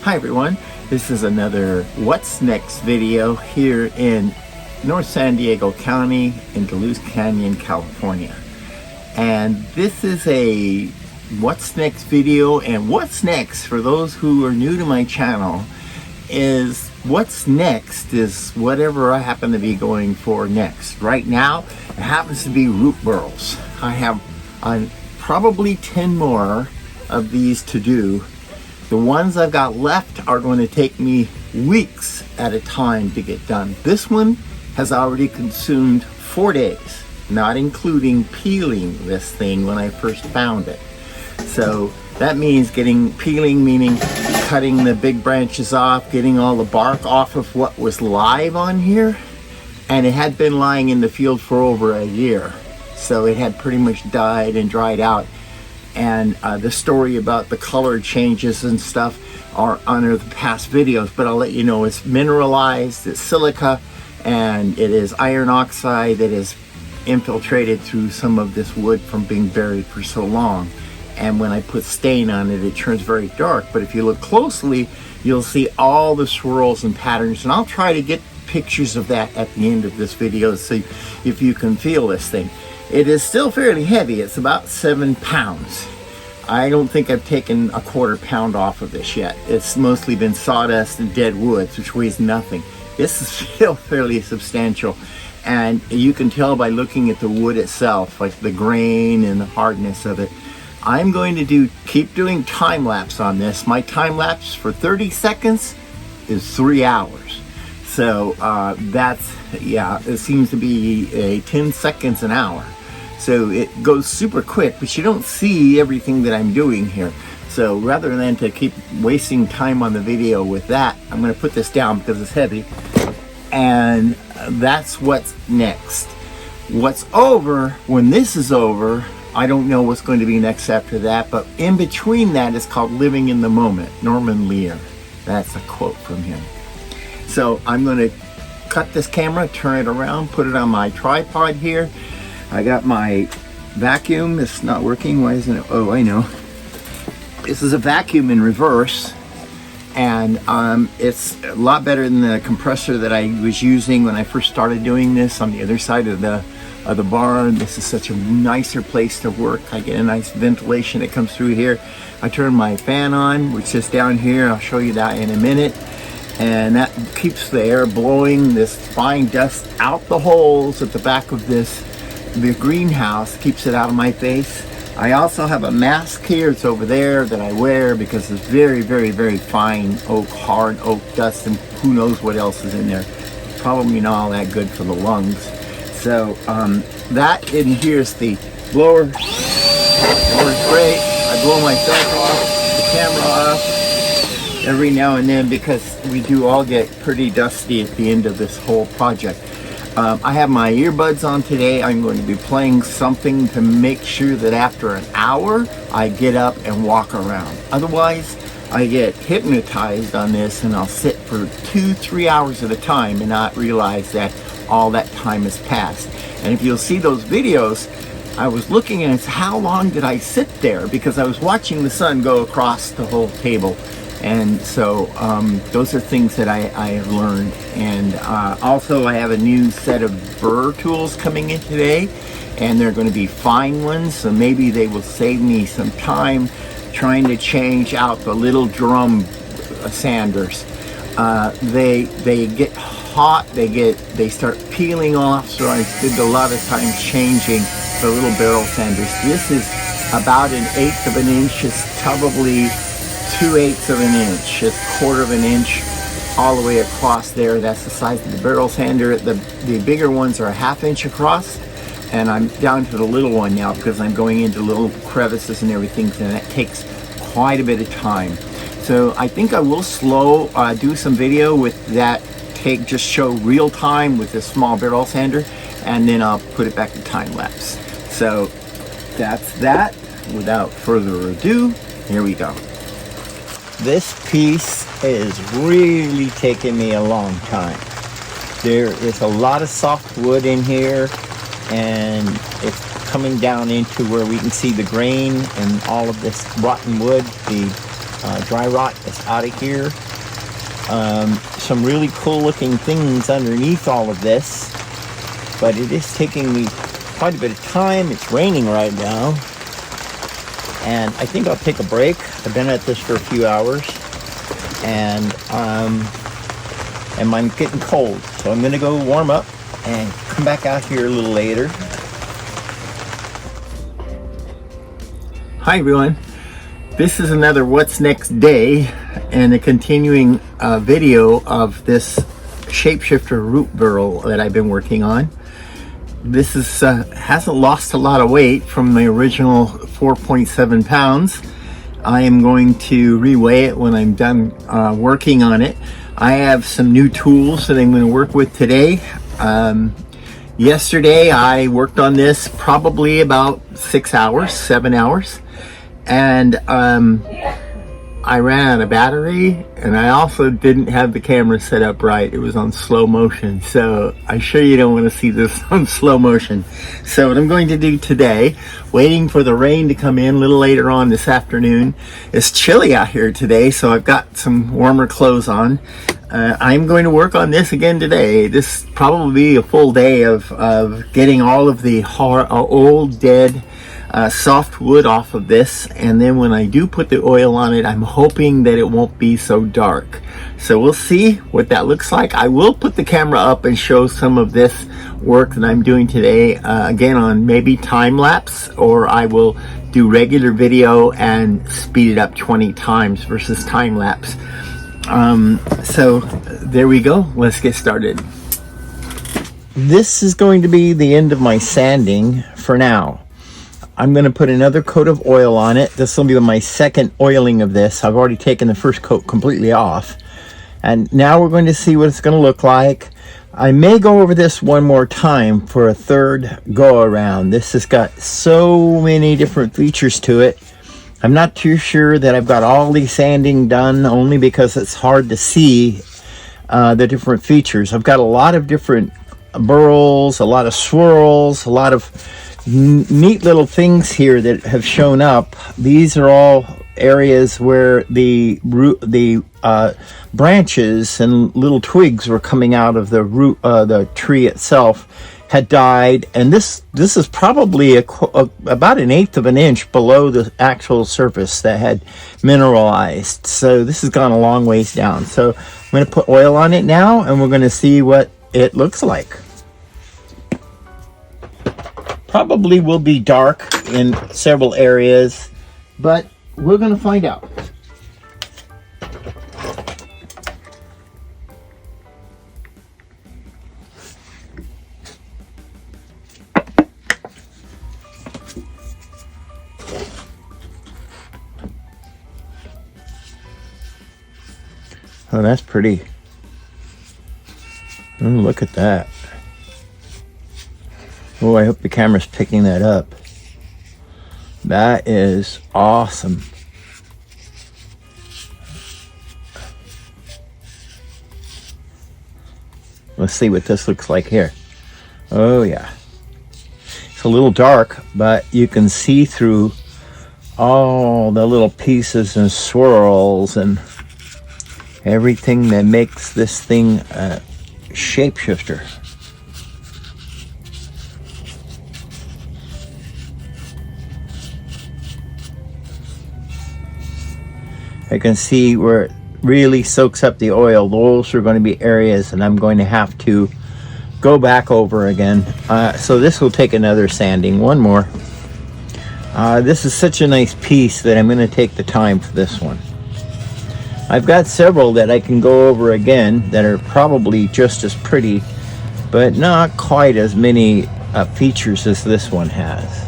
Hi everyone, this is another What's Next video here in North San Diego County in Duluth Canyon, California. And this is a What's Next video, and what's next, for those who are new to my channel, is what's next is whatever I happen to be going for next. Right now, it happens to be root burls. I have probably 10 more of these to do. The ones I've got left are going to take me weeks at a time to get done. This one has already consumed 4 days, not including peeling this thing when I first found it. So that means peeling meaning cutting the big branches off, getting all the bark off of what was live on here. And it had been lying in the field for over a year. So it had pretty much died and dried out. And the story about the color changes and stuff are under the past videos, but I'll let you know it's mineralized, it's silica, and it is iron oxide that is infiltrated through some of this wood from being buried for so long. And when I put stain on it, it turns very dark. But if you look closely, you'll see all the swirls and patterns. And I'll try to get pictures of that at the end of this video, so if you can feel this thing. It is still fairly heavy. It's about 7 pounds. I don't think I've taken a 1/4 pound off of this yet. It's mostly been sawdust and dead woods, which weighs nothing. This is still fairly substantial. And you can tell by looking at the wood itself, like the grain and the hardness of it. I'm going to keep doing time lapse on this. My time lapse for 30 seconds is 3 hours. So it seems to be 10 seconds an hour. So it goes super quick, but you don't see everything that I'm doing here. So rather than to keep wasting time on the video with that, I'm going to put this down because it's heavy. And that's what's next. What's over, when this is over, I don't know what's going to be next after that, but in between that is called Living in the Moment, Norman Lear. That's a quote from him. So I'm going to cut this camera, turn it around, put it on my tripod here. I got my vacuum. It's not working. Why isn't it? Oh, I know. This is a vacuum in reverse, and it's a lot better than the compressor that I was using when I first started doing this on the other side of the barn. This is such a nicer place to work. I get a nice ventilation that comes through here. I turn my fan on, which is down here. I'll show you that in a minute. And that keeps the air blowing this fine dust out the holes at the back of the greenhouse, keeps it out of my face. I also have a mask here, it's over there, that I wear because it's very, very, very fine oak, hard oak dust, and who knows what else is in there. Probably not all that good for the lungs. So that in here is the blower. Blower's great. I blow myself off, the camera off every now and then because we do all get pretty dusty at the end of this whole project. I have my earbuds on today. I'm going to be playing something to make sure that after an hour I get up and walk around. Otherwise I get hypnotized on this and I'll sit for 2-3 hours at a time and not realize that all that time has passed. And if you'll see those videos, I was looking at how long did I sit there, because I was watching the sun go across the whole table. And so those are things that I have learned. And also I have a new set of burr tools coming in today, and they're going to be fine ones, so maybe they will save me some time trying to change out the little drum sanders. They get hot, they start peeling off, so I spend a lot of time changing the little barrel sanders. This is about 1/8 of an inch. It's probably 2/8 of an inch. It's 1/4 of an inch all the way across there. That's the size of the barrel sander. The bigger ones are 1/2 inch across, and I'm down to the little one now because I'm going into little crevices and everything, and that takes quite a bit of time. So I think I will do some video with that, just show real time with this small barrel sander, and then I'll put it back to time lapse. So that's that. Without further ado, here we go. This piece is really taking me a long time. There is a lot of soft wood in here, and it's coming down into where we can see the grain and all of this rotten wood. The dry rot that's out of here. Some really cool looking things underneath all of this, but it is taking me quite a bit of time. It's raining right now, and I think I'll take a break. I've been at this for a few hours, and I'm getting cold, so I'm gonna go warm up and come back out here a little later. Hi everyone, this is another What's Next Day and a continuing video of this Shapeshifter Root Burl that I've been working on. This is hasn't lost a lot of weight from the original 4.7 pounds. I am going to reweigh it when I'm done working on it. I have some new tools that I'm going to work with today. Yesterday I worked on this probably about 7 hours, and I ran out of battery, and I also didn't have the camera set up right. It was on slow motion, so I sure you don't want to see this on slow motion. So what I'm going to do today, waiting for the rain to come in a little later on this afternoon. It's chilly out here today, so I've got some warmer clothes on. I'm going to work on this again today. This probably be a full day of getting all of the old dead soft wood off of this, and then when I do put the oil on it, I'm hoping that it won't be so dark. So we'll see what that looks like. I will put the camera up and show some of this work that I'm doing today, again on maybe time lapse, or I will do regular video and speed it up 20 times versus time lapse. So there we go. Let's get started. This is going to be the end of my sanding for now. I'm going to put another coat of oil on it. This will be my second oiling of this. I've already taken the first coat completely off. And now we're going to see what it's going to look like. I may go over this one more time for a third go around. This has got so many different features to it. I'm not too sure that I've got all the sanding done, only because it's hard to see the different features. I've got a lot of different burls, a lot of swirls, a lot of neat little things here that have shown up. These are all areas where the branches and little twigs were coming out of the root, the tree itself had died, and this is probably about 1/8 of an inch below the actual surface that had mineralized. So this has gone a long ways down. So I'm going to put oil on it now, and we're going to see what it looks like. Probably will be dark in several areas, but we're going to find out. Oh, that's pretty. Look at that. Oh, I hope the camera's picking that up. That is awesome. Let's see what this looks like here. Oh yeah. It's a little dark, but you can see through all the little pieces and swirls and everything that makes this thing a shapeshifter. I can see where it really soaks up the oil. Those are going to be areas that I'm going to have to go back over again. So this will take another sanding, one more. This is such a nice piece that I'm going to take the time for this one. I've got several that I can go over again that are probably just as pretty, but not quite as many features as this one has.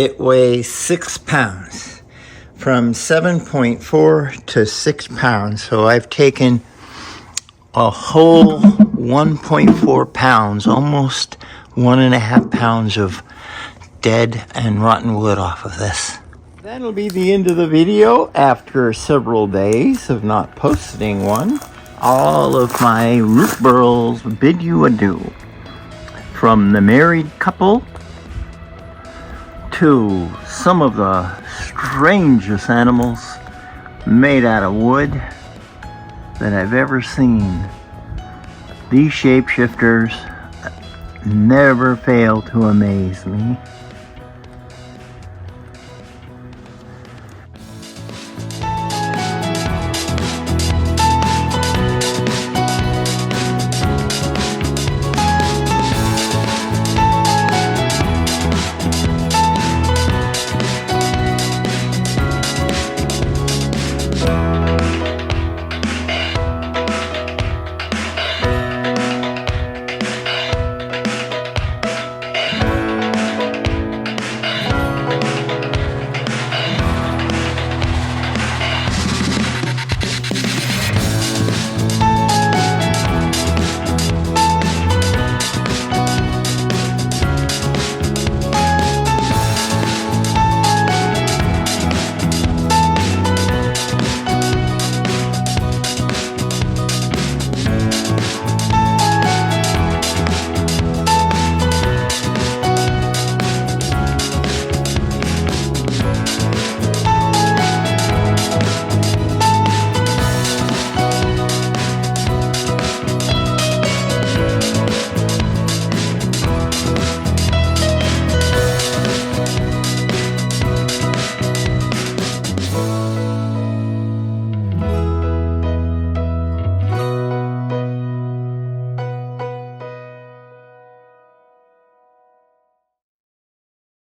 it weighs 6 pounds, from 7.4 to 6 pounds. So I've taken a whole 1.4 pounds, almost 1.5 pounds of dead and rotten wood off of this. That'll be the end of the video after several days of not posting one. All of my root burls bid you adieu. From the married couple to some of the strangest animals made out of wood that I've ever seen. These shapeshifters never fail to amaze me.